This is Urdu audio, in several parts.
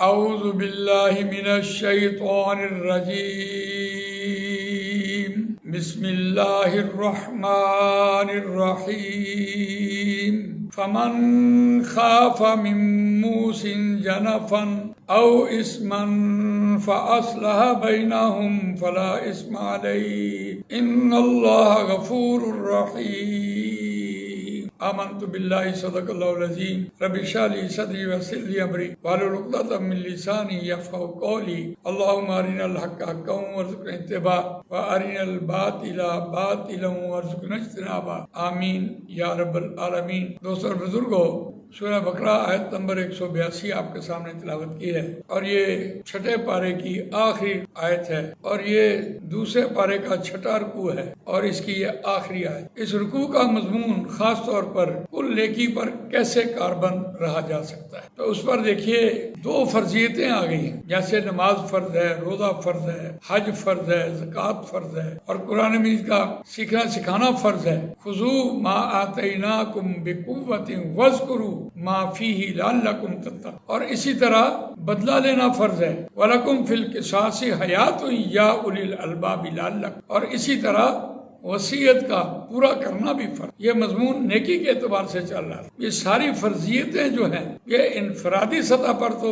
اعوذ باللہ من الشیطان الرجیم بسم اللہ الرحمن الرحیم فمن خاف من موص جنفا او اثما فاصلح بینہم فلا اثم علیہ ان اللہ غفور رحیم آمنت باللہ صدق اللہ العظیم رب اشرح لي صدری ويسر لي امری واحلل عقدۃ من لسانی یفقهوا قولی اللهم ارنا الحق حقا وارزقنا اتباعه وارنا الباطل باطلا وارزقنا اجتنابه آمین یا رب العالمین۔ دوستو اور بزرگوں، سورہ بقرہ آیت نمبر 182 آپ کے سامنے تلاوت کی ہے، اور یہ چھٹے پارے کی آخری آیت ہے، اور یہ دوسرے پارے کا چھٹا رکوع ہے، اور اس کی یہ آخری آیت۔ اس رکوع کا مضمون خاص طور پر کل نیکی پر کیسے کاربند رہا جا سکتا ہے، تو اس پر دیکھیے دو فرضیتیں آ گئی ہیں، جیسے نماز فرض ہے، روزہ فرض ہے، حج فرض ہے، زکوٰۃ فرض ہے، اور قرآن مجید کا سیکھنا سکھانا فرض ہے۔ خذوا ما آتیناکم بقوۃ واذکروا ما فیہ لعلکم تتقون، اور اسی طرح بدلہ لینا فرض ہے، وَلَكُمْ فِي الْقِصَاصِ حَيَاةٌ يَا أُولِي الْأَلْبَابِ لَعَلَّكُمْ، اور اسی طرح وصیت کا پورا کرنا بھی فرض۔ یہ مضمون نیکی کے اعتبار سے چل رہا ہے۔ یہ ساری فرضیتیں جو ہیں یہ انفرادی سطح پر تو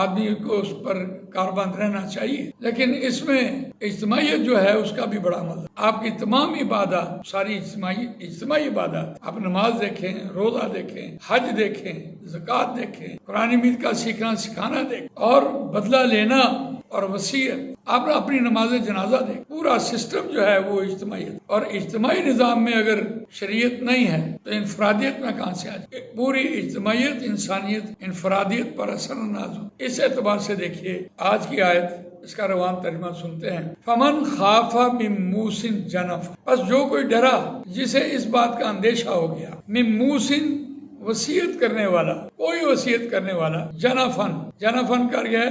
آدمی کو اس پر کاربند رہنا چاہیے، لیکن اس میں اجتماعیت جو ہے اس کا بھی بڑا عمل ہے۔ آپ کی تمام عبادات، ساری اجتماعی عبادات، آپ نماز دیکھیں، روزہ دیکھیں، حج دیکھیں، زکوٰۃ دیکھیں، قرآن مجید کا سیکھنا سکھانا دیکھیں، اور بدلہ لینا اور وصیت، آپ اپنی نماز جنازہ دیکھ، پورا سسٹم جو ہے وہ اجتماعیت، اور اجتماعی نظام میں اگر شریعت نہیں ہے تو انفرادیت میں کہاں سے آ جائے؟ پوری اجتماعیت، انسانیت انفرادیت پر اثر انداز ہو۔ اس اعتبار سے دیکھیے آج کی آیت، اس کا روان ترجمہ سنتے ہیں۔ فمن خاف من موص جنفا، بس جو کوئی ڈرا، جسے اس بات کا اندیشہ ہو گیا، من موص وصیت کرنے والا، کوئی وصیت کرنے والا، جنفن کر گیا،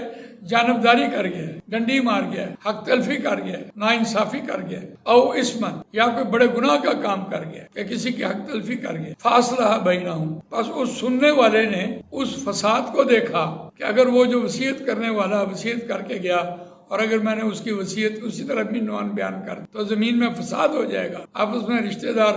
جانبداری کر گیا، ڈنڈی مار گیا، حق تلفی کر گیا، ناانصافی کر گیا، او اسمن، یا کوئی بڑے گناہ کا کام کر گیا کہ کسی کی حق تلفی کر گیا، فاصلہ بینہم، بس اس سننے والے نے اس فساد کو دیکھا کہ اگر وہ جو وصیت کرنے والا وصیت کر کے گیا، اور اگر میں نے اس کی وصیت اسی طرح منوان بیان کر تو زمین میں فساد ہو جائے گا، آپس میں رشتہ دار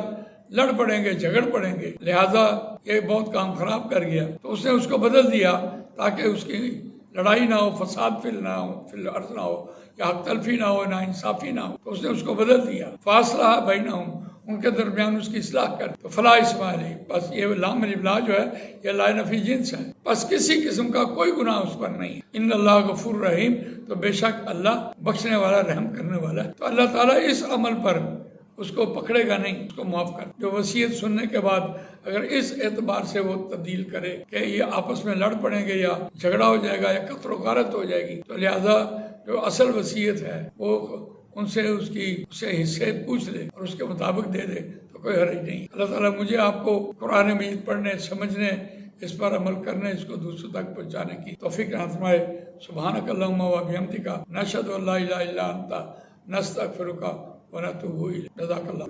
لڑ پڑیں گے، جھگڑ پڑیں گے، لہذا یہ بہت کام خراب کر گیا، تو اس نے اس کو بدل دیا تاکہ اس کی لڑائی نہ ہو، فساد فی الارض نہ ہو، یا حق تلفی نہ ہو، نا انصافی نہ ہو، تو اس نے اس کو بدل دیا۔ فاصلہ بینہم، ان کے درمیان اس کی اصلاح کر، تو فلا اثم علیہ، بس یہ لام لا جو ہے یہ لا نفی جنس ہے، بس کسی قسم کا کوئی گناہ اس پر نہیں۔ ان اللہ غفور رحیم، تو بے شک اللہ بخشنے والا، رحم کرنے والا ہے۔ تو اللہ تعالیٰ اس عمل پر اس کو پکڑے گا نہیں، اس کو معاف کر۔ جو وصیت سننے کے بعد اگر اس اعتبار سے وہ تبدیل کرے کہ یہ آپس میں لڑ پڑیں گے، یا جھگڑا ہو جائے گا، یا قتل و غارت ہو جائے گی، تو لہذا جو اصل وصیت ہے وہ ان سے اسے حصے پوچھ لے اور اس کے مطابق دے دے، تو کوئی حرج نہیں۔ اللہ تعالیٰ مجھے آپ کو قرآن مجید پڑھنے، سمجھنے، اس پر عمل کرنے، اس کو دوسروں تک پہنچانے کی توفیق عطا فرمائے۔ سبحانک اللہم و بحمدک، نشہد ان لا الہ الا انت، نستغفرک ونتوب الیک۔ جزاک اللہ۔